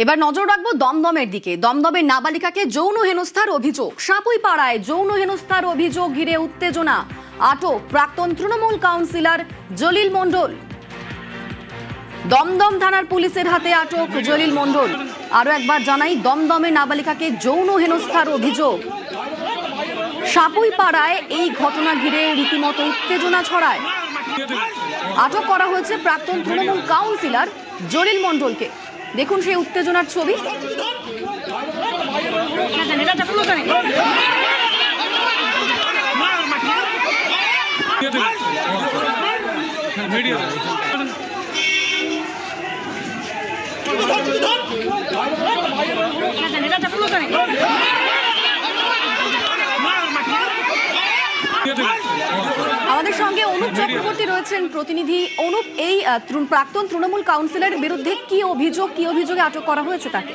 এবার নজর রাখবো দমদমের দিকে। দমদমের নাবালিকাকে যৌন হেনস্থার অভিযোগ, সাপুইপাড়ায় যৌন হেনস্থার অভিযোগ ঘিরে উত্তেজনা, আটক প্রাক্তন তৃণমূল কাউন্সিলর জলিল মণ্ডল। দমদম থানার পুলিশের হাতে আটক জলিল মণ্ডল। আরো একবার জানাই, দমদমে নাবালিকাকে যৌন হেনস্থার অভিযোগ। সাপুইপাড়ায় এই ঘটনা ঘিরে রীতিমতো উত্তেজনা ছড়ায়। আটক করা হয়েছে প্রাক্তন তৃণমূল কাউন্সিলর জলিল মণ্ডলকে। দেখুন সেই উত্তেজনার ছবি। আমাদের সঙ্গে অনুপ চক্রবর্তী রয়েছেন প্রতিনিধি। অনুপ, এই প্রাক্তন তৃণমূল কাউন্সিলরের বিরুদ্ধে কি অভিযোগে আটক করা হয়েছে তাকে?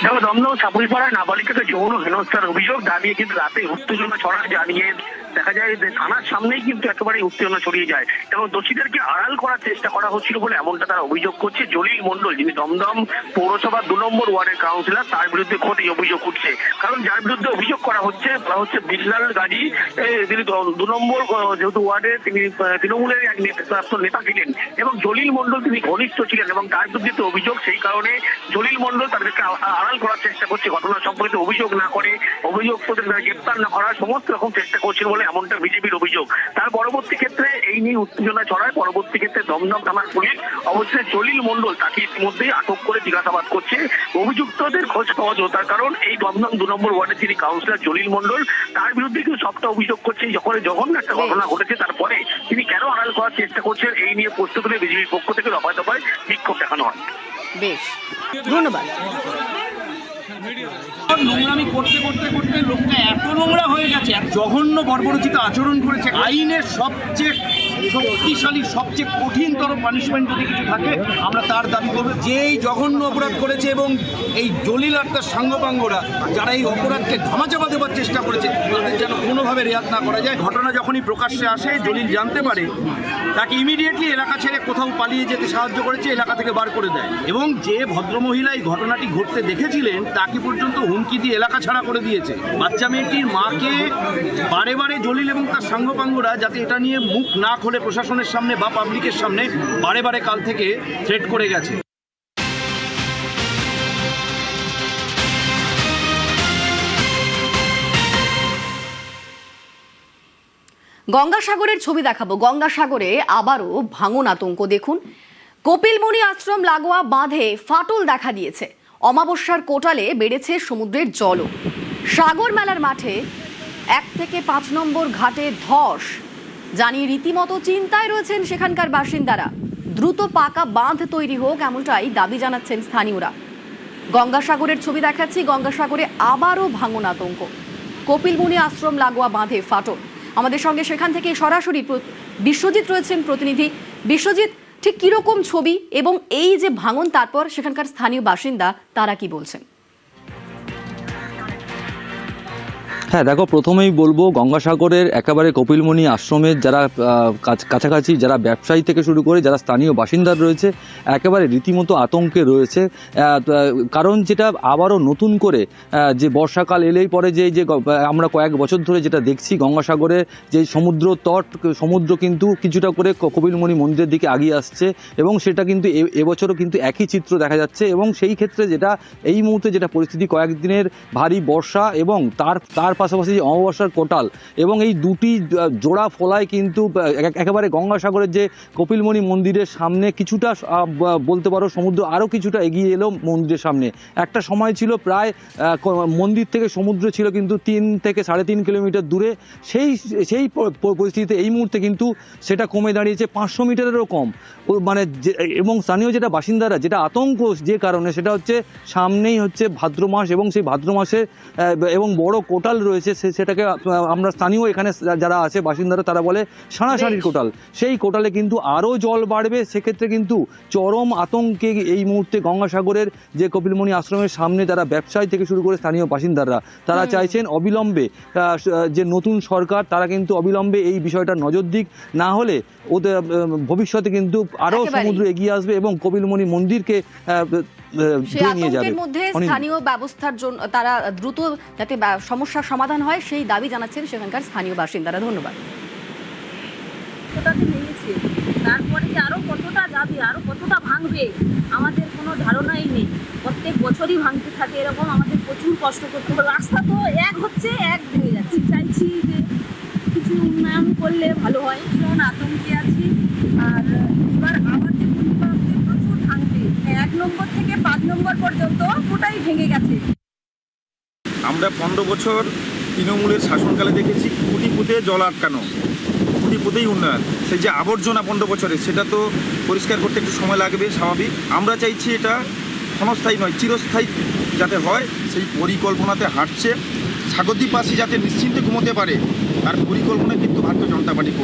দেখো, দমদম সাপুইপাড়ায় নাবালিকাকে যৌন হেনস্থার অভিযোগ দাঁড়িয়ে কিন্তু রাতে উত্তেজনা ছড়ায়। জানিয়ে দেখা যায় যে থানার সামনেই কিন্তু একেবারে উত্তেজনা ছড়িয়ে যায় এবং দোষীদেরকে আড়াল করার চেষ্টা করা হচ্ছিল বলে এমনটা তারা অভিযোগ করছে। জলিল মণ্ডল, যিনি দমদম পৌরসভার 2 নম্বর ওয়ার্ডের কাউন্সিলর, তার বিরুদ্ধে খোদ অভিযোগ উঠছে। কারণ যার বিরুদ্ধে অভিযোগ করা হচ্ছে বিল্লাল গাজী, তিনি 2 নম্বর যেহেতু ওয়ার্ডে তিনি তৃণমূলের এক নেতা ছিলেন এবং জলিল মণ্ডল তিনি ঘনিষ্ঠ ছিলেন এবং তার বিরুদ্ধে অভিযোগ। সেই কারণে জলিল মণ্ডল তাদেরকে আড়াল করার চেষ্টা করছে, ঘটনা সম্পর্কে অভিযোগ না করে, অভিযুক্তদের গ্রেপ্তার না করার সমস্ত রকম চেষ্টা করছিল বলে এমনটা বিজেপির অভিযোগ। তার পরবর্তী ক্ষেত্রে এই নিয়ে উত্তেজনা ছড়ায়। পরবর্তী ক্ষেত্রে দমদম থানার পুলিশ অবশ্যই জলিল মণ্ডল তাকে ইতিমধ্যেই আটক করে জিজ্ঞাসাবাদ করছে। অভিযুক্তদের খোঁজ পাওয়া যায়, তার কারণ এই দমদম 2 নম্বর ওয়ার্ডে যিনি কাউন্সিলর জলিল মণ্ডল, তার বিরুদ্ধে কিন্তু সবটা অভিযোগ করছে। যখন জঘন্য একটা ঘটনা ঘটেছে তারপরে তিনি কেন আড়াল করার চেষ্টা করছেন, এই নিয়ে প্রস্তুত হলে বিজেপির পক্ষ থেকে দফায় দফায় বিক্ষোভ দেখানো হয়। বেশ, ধন্যবাদ। নোংরামি করতে করতে করতে লোকটা এত নোংরা হয়ে গেছে, এক জঘন্য বর্বরচিত আচরণ করেছে। আইনের সবচেয়ে শক্তিশালী, সবচেয়ে কঠিনতর পানিশমেন্ট যদি কিছু থাকে আমরা তার দাবি করব। যেই জঘন্য অপরাধ করেছে এবং এই জলিল আর তার সাঙ্গপাঙ্গরা যারা এই অপরাধকে ধামাচাপা দেওয়ার চেষ্টা করেছে, তাদের যেন কোনোভাবে রেয়াত না করা যায়। ঘটনা যখনই প্রকাশ্যে আসে, জলিল জানতে পারে, তাকে ইমিডিয়েটলি এলাকা ছেড়ে কোথাও পালিয়ে যেতে সাহায্য করেছে, এলাকা থেকে বার করে দেয়। এবং যে ভদ্রমহিলা এই ঘটনাটি ঘটতে দেখেছিলেন তাকে পর্যন্ত হুমকি দিয়ে এলাকা ছাড়া করে দিয়েছে। বাচ্চা মেয়েটির মাকে বারে বারে জলিল এবং তার সাঙ্গপাঙ্গরা যাতে এটা নিয়ে মুখ না খোলে প্রশাসনের সামনে বা পাবলিকের সামনে বারে বারে কাল থেকে থ্রেট করে গেছে। গঙ্গাসাগরের ছবি দেখাবো। গঙ্গাসাগরে আবারও ভাঙন আতঙ্ক। দেখুন, কপিলমুনি আশ্রম লাগোয়া বাঁধে ফাটল দেখা দিয়েছে। অমাবস্যার কোটালে বেড়েছে সমুদ্রের জলও। সাগর মেলার মাঠে 1 থেকে 5 নম্বর ঘাটে ধস। জানিয়ে রীতিমতো চিন্তায় রয়েছেন সেখানকার বাসিন্দারা। দ্রুত পাকা বাঁধ তৈরি হোক, এমনটাই দাবি জানাচ্ছেন স্থানীয়রা। গঙ্গাসাগরের ছবি দেখাচ্ছি। গঙ্গাসাগরে আবারও ভাঙন আতঙ্ক। কপিলমুনি আশ্রম লাগোয়া বাঁধে ফাটল। আমাদের সঙ্গে সেখান থেকে সরাসরি বিশ্বজিৎ রয়েছেন প্রতিনিধি। বিশ্বজিৎ, ঠিক কিরকম ছবি এবং এই যে ভাঙন, তারপর সেখানকার স্থানীয় বাসিন্দা তারা কি বলছেন? হ্যাঁ দেখো, প্রথমেই বলবো গঙ্গাসাগরের একেবারে কপিলমুনি আশ্রমের যারা কাছাকাছি যারা ব্যবসায়ী থেকে শুরু করে যারা স্থানীয় বাসিন্দা রয়েছে একেবারে রীতিমতো আতঙ্কে রয়েছে। কারণ যেটা আবারও নতুন করে যে বর্ষাকাল এলেই পরে যে আমরা কয়েক বছর ধরে যেটা দেখছি, গঙ্গাসাগরে যে সমুদ্র কিন্তু কিছুটা করে কপিলমুনি মন্দিরের দিকে আগিয়ে আসছে এবং সেটা কিন্তু এবছরও কিন্তু একই চিত্র দেখা যাচ্ছে। এবং সেই ক্ষেত্রে যেটা এই মুহূর্তে যেটা পরিস্থিতি, কয়েকদিনের ভারী বর্ষা এবং তার পাশাপাশি অমাবস্যার কোটাল এবং এই দুটি জোড়া ফলায় কিন্তু একেবারে গঙ্গাসাগরের যে কপিলমুনি মন্দিরের সামনে কিছুটা বলতে পারো সমুদ্র আরও কিছুটা এগিয়ে এলো মন্দিরের সামনে। একটা সময় ছিল প্রায় মন্দির থেকে সমুদ্র ছিল কিন্তু 3 থেকে 3.5 কিলোমিটার দূরে। সেই পরিস্থিতিতে এই মুহূর্তে কিন্তু সেটা কমে দাঁড়িয়েছে 500 মিটারেরও কম। মানে এবং স্থানীয় যেটা বাসিন্দারা যেটা আতঙ্ক যে কারণে, সেটা হচ্ছে সামনেই হচ্ছে ভাদ্র মাস এবং সেই ভাদ্র মাসে এবং বড় কোটাল রয়েছে সেটাকে আমরা স্থানীয় এখানে যারা আছে বাসিন্দারা তারা বলে সাঁড়াসাঁড়ির কোটাল। সেই কোটালে কিন্তু আরও জল বাড়বে, সেক্ষেত্রে কিন্তু চরম আতঙ্কে এই মুহূর্তে গঙ্গাসাগরের যে কপিলমুনি আশ্রমের সামনে যারা ব্যবসায়ী থেকে শুরু করে স্থানীয় বাসিন্দারা তারা চাইছেন অবিলম্বে যে নতুন সরকার তারা কিন্তু অবিলম্বে এই বিষয়টা নজর দিক, না হলে ওদের ভবিষ্যতে কিন্তু আরও সমুদ্র এগিয়ে আসবে এবং কপিলমুনি মন্দিরকে সেই আতঙ্কের মধ্যে স্থানীয় ব্যবস্থার জন্য তারা দ্রুত যাতে সমস্যার সমাধান হয় সেই দাবি জানাচ্ছেন সেখানকার স্থানীয় বাসিন্দারা। ধন্যবাদ। তারপরে যে আরো কতটা যাবে, আরো কতটা ভাঙবে আমাদের কোনো ধারণাই নেই। প্রত্যেক বছরই ভাঙতে থাকে এরকম, আমাদের প্রচুর কষ্ট করতে হবে। রাস্তা তো এক হচ্ছে এক ভেঙে যাচ্ছে। চাইছি যে কিছু উন্নয়ন করলে ভালো হয়। ভীষণ আতঙ্কে আছি। আর এবার আবার যে পরিবার প্রচুর ভাঙবে, 1 নম্বর থেকে 5 নম্বর পর্যন্ত পুরোটাই ভেঙে গেছে। আমরা 15 বছর তৃণমূলের শাসনকালে দেখেছি কোটি পুঁতে জল আটকানো, কোটি পুঁতেই উন্নয়ন। সেই যে আবর্জনা 15 বছরে সেটা তো পরিষ্কার করতে একটু সময় লাগবে, স্বাভাবিক। আমরা চাইছি এটা ক্ষণস্থায়ী নয়, চিরস্থায়ী যাতে হয় সেই পরিকল্পনাতে হাঁটছে। সাগরদ্বীপবাসী যাতে নিশ্চিন্তে ঘুমোতে পারে তার পরিকল্পনা কিন্তু ভারতীয় জনতা